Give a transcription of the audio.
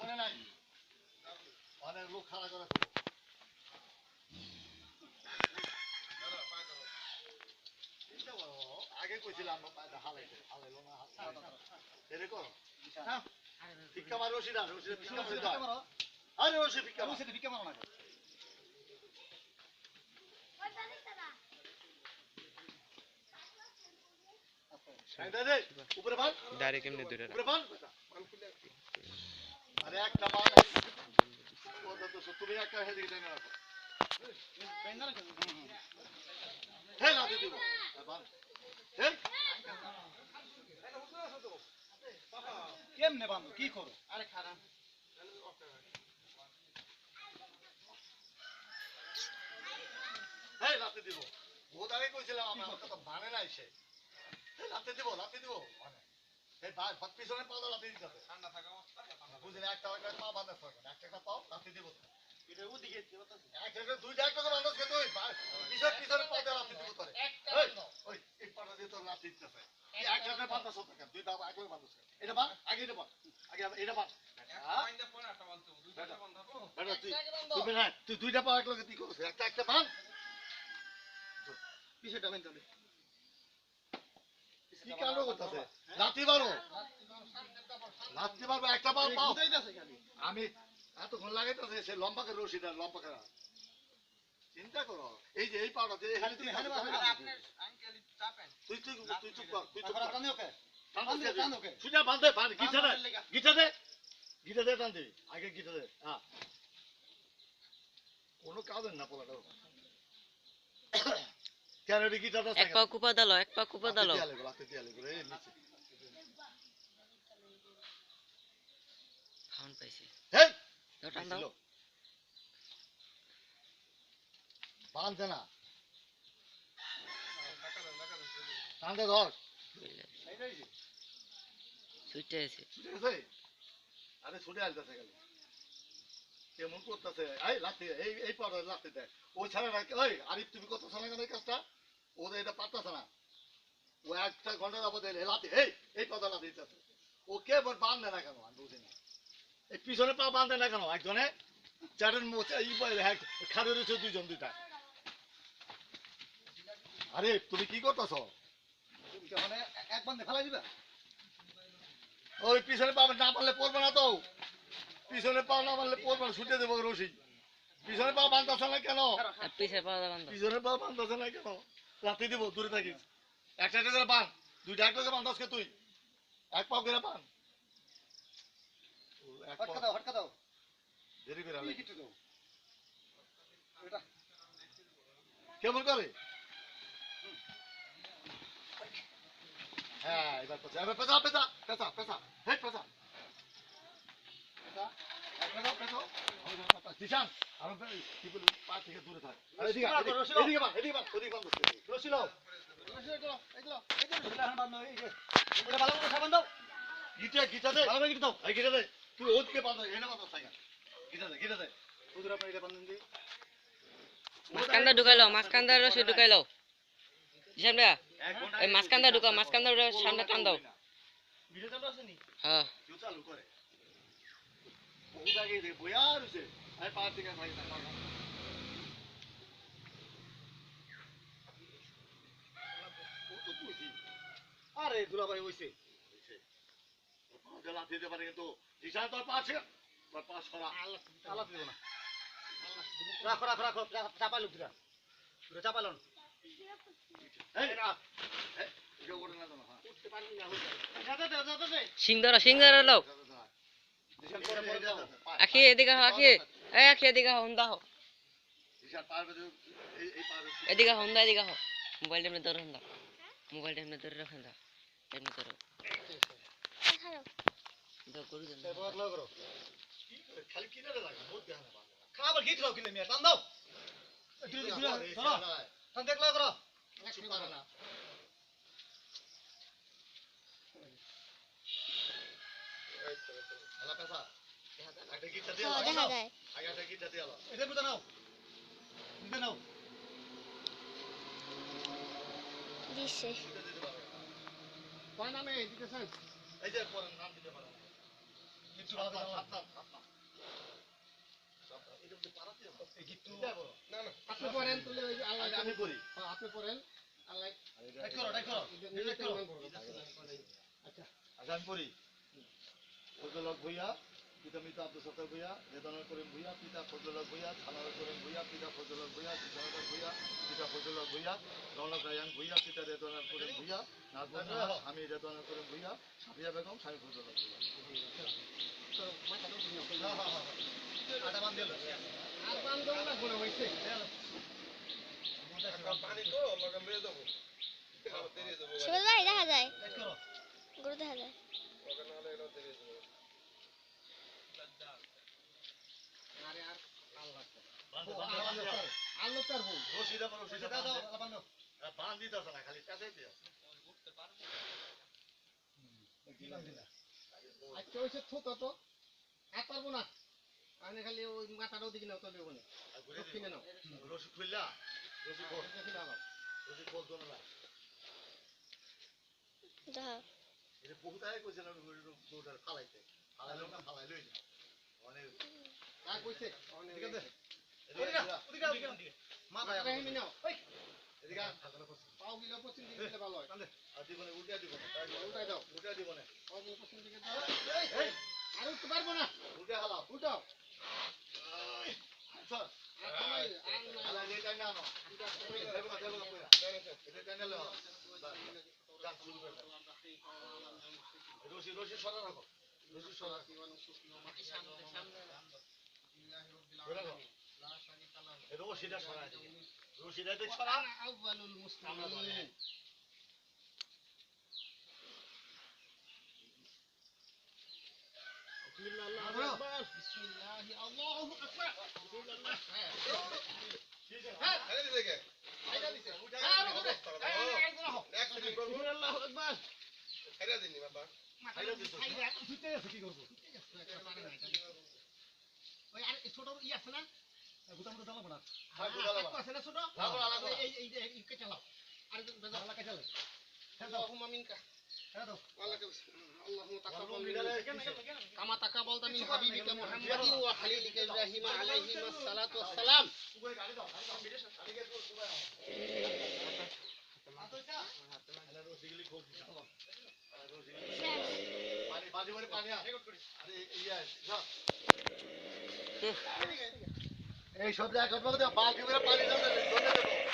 শুনে নাই অনেক লোক খাড়া করে চিন্তা করো আগে কইছিলাম হালাইলো না এরে করো ভিক্ষা মারো রশিদা ভিক্ষা মারো আরে রশি ভিক্ষা মারো না উপরে বান ডাইরেক্ট এমনি দূরে উপরে বান আরে একটা বান ওটা তো তুমি একটা হেদিকে টাইনা রাখো হে না দিব বান হে কেমনে বান কি করো আরে খারাপ হে লাতে দিব ও দাঁড়িয়ে কইছিলাম আমার কথা মানে নাই সে লাতে দিব মানে এই ভাত পিছনে পাও লাতে দিতে হবে ঠান্ডা থাকা বুঝলে একটা পা বাঁধা থাকবে একটা পাও লাতে দিব এটা ওদিকে একটা দুইটা একটা বাঁধাস কে তুই পিছনে পাও লাতে দিব তোরে ওই এই পাটা দিয়ে তোর লাতে দিতে হবে এই একটা বাঁধাস থাকে দুই দাও আগে বাঁধাস এটা বাঁ আগে এটা বাঁ আগে এটা বাঁ একটা পরে একটা বাঁধতে দুইটা বাঁধাবো বেটা তুই না তুই দুইটা পা একলগে তুই করছিস একটা বাঁধ পিছেটা বাঁধতে হবে কি কাণ্ড করতেছে লাথি মারো একটা পাও পাও আমি এতক্ষণ লাগাইতেছে সে লম্বা করে রশিটা লম্বা করে চিন্তা করো এই যে এই পাউডার তুই চুপ কর তুই সুজা বাঁধে গিটা দে টান দিবি আগে গিটা দে হ্যাঁ কোনো কাজের না পোলাটা কেন রে গিটাটা এক পা কুপা দালো খাওন পাইছে হেই টান দাও বাঁধছে না টানতে ধর ছুটে আছে আরে ছুটে আসতেছে খালি কেমন করতেছে এই লাথি এই পর লাথি দেয় ওই ছাড়া ওই আরিফ তুমি কত ছাড়া কেন এই কাজটা ওদের এটা পারতেছে না ও একটা ঘন্টা যাবো লাথি এই পদা লাথি দিতেছে ও কে বাঁধে না কেন আমি বুঝি না এই পিছনে পা বাঁধে না কেন একজনে চারের খাড়ে রয়েছে দুইটা আরে তুমি কি করতেছ মানে এক বান্ধে ফেলাই দিবে ওই পিছনে পা না পারলে পড়বে না তো পিছনে পা না পারলে পড়বে না ছুটে দেবো রশি পিছনে পা বাঁধতেছে না কেন পিছনে পা বাঁধতেছে না কেন রাতে দিব দূরে থাকিস একটা করে বাঁধ দুইটা একটা করে বাঁধাস কে তুই এক পাও করে বাঁধ হটকা দাও দেরি করে কেমন করে হ্যাঁ এবার পেঁচা হে পেঁচা দিশান আমি কি বলি পা থেকে দূরে থাক এদিকে বাঁধ রশি লাও গিটা দে তুই ওদিকে বাঁধ এনে বাঁধ থাকা গিটা দে ওদের আপনার এটা বাঁধেন দি মাসকান্দা রশি ঢুকাইলো দিশান ভাইয়া এই মাসকান্দা সামনে টান দাও ভিডিও চালু আছে নি হ্যাঁ ভিডিও চালু করে বহুত আগে দে বয়া রইছে আই পা থেকে ভাই আরে দুলা ভাই হইছে গলা দিতে পারে কিন্তু দিশা তো পাছে তোর পাস করা আল্লাহ দিব না রাখো চাপা লুক দিরা পুরো চাপালন এই না এই ওড়ে না না উঠতে পারবি না যা সিংদারা লও আখি এদিকে হন্দা হো দিশা পারবে এই পারবে এদিকে হো মোবাইল এমনি ধরে হন্দা মোবাইল এমনি ধরে রাখেন দা এমনি ধরো দাও করে দেন সেবার লাগরো কি করে খালি কিনারে লাগে বহুত দেখানা বাবা খাবার গিট লাও কিলে মিয়া টান দাও ধরো টান দেখ লাগরো কিছু পারে না আলা পেসা একটা গিটটা দিয়ে দেখা যায় আগে একটা গিটটা দিয়ে আলো এটা বুঝা নাও দিছে কোন নামে দিতেছেন এই যে পরের নাম দিতে পারেন কিছু ভালো করে সাবধান সাবধান সাবধান এটা তো পারাতে হবে এই গিট্টু না না আপনি পড়েন তাহলে ওই যে আল্লাহ আমি করি হ্যাঁ আপনি পড়েন আল্লাহ টাইট করো আচ্ছা আচ্ছা আমি করি ফজলুল হক ভূঁইয়া পিতা মিতা আব্দুল সত্তার ভূঁইয়া রেদানুল করিম ভূঁইয়া পিতা ফজলুল হক ভূঁইয়া থানারুল করিম ভূঁইয়া পিতা ফজলুল হক ভূঁইয়া জিজানুল হক ভূঁইয়া পিতা ফজলুল হক ভূঁইয়া রৌনক রায়ান ভূঁইয়া পিতা রেদানুল করিম ভূঁইয়া নাজমুল নাহার স্বামী রেদানুল করিম ভূঁইয়া সাফিয়া বেগম স্বামী ফজলুল হক ভূঁইয়া তো মাথাটা বুঝিও আটা মান দিল আর বান দাও না গোনা হইছে শিবল ভাই দেখা যায় টাইট করো গরু দেখা যায় আরে আর আল্লাহ বান্ধ আল্লাহ তার বউ রশিদা রশিদা দাও বান্ধ বান্ধ দিতেছ না খালি কাছেই কি বান্ধ দিলা আচ্ছা ওইসে ছোট তো আর পারবো না আমি খালি ওই মাথাটাও দিকে নাও তবে ওখানে দক্ষিণে নাও রশি খুললা রশি খোল দক্ষিণে নাও রশি খোল দোনো না দেখা এটা বহুত আগে কইছিলাম গরুটার ফালাইতে ফালাইলো না ফালাইলোই না অনেক আর কইছে ঠিক আছে মাথা রাহিমি নাও ওই এদিকে ফালানো করছি পাও গিলা পশ্চিম দিকে দিলে ভালো হয় আর দিব না উল্টা দিব না উল্টাই দাও উল্টা দিব না পাও গিলা পশ্চিম দিকে দাও আর উঠতে পারবো না উল্টা হালাও উঠাও স্যার আর সময় আর নাই আলা এটা না নাও দেব না কইরা এটা টানে লও গান শুরু করে দাও রশি রশি সরা রাখো রশি সরা রশিটা সরা রশিটা দেখ সরা আউয়ালুল মুসলিমিন আল্লাহু আকবার বিসমিল্লাহ আল্লাহু আকবার বিসমিল্লাহ হ্যাঁ আইদা দিছে আর ওরে আল্লাহু আকবার খাইরা দিছো আইদা দিতে আছে কি করব ওই আর ছোট ই আছে না গুদামটা চালাবো না হ্যাঁ বুঝালাম আছে না ছোট লাগো লাগো এই কে চালাও আর আল্লাহ কে চালাও আল্লাহুম্মা মিনকা হ্যাঁ দাও اللهم تقبل রুম منا লিডারে كما تقبلت من حبيبك محمد وخليلك ابراهيم عليهما الصلاه والسلام সুগাই গাড়ি দাও গাড়ি গে তোর সুগাই আলা রশিগুলি খোল দিছ পানি বাজি করে পানি আরে ইয়া যা এই সব জায়গা করবো বাকি করে পানি দাও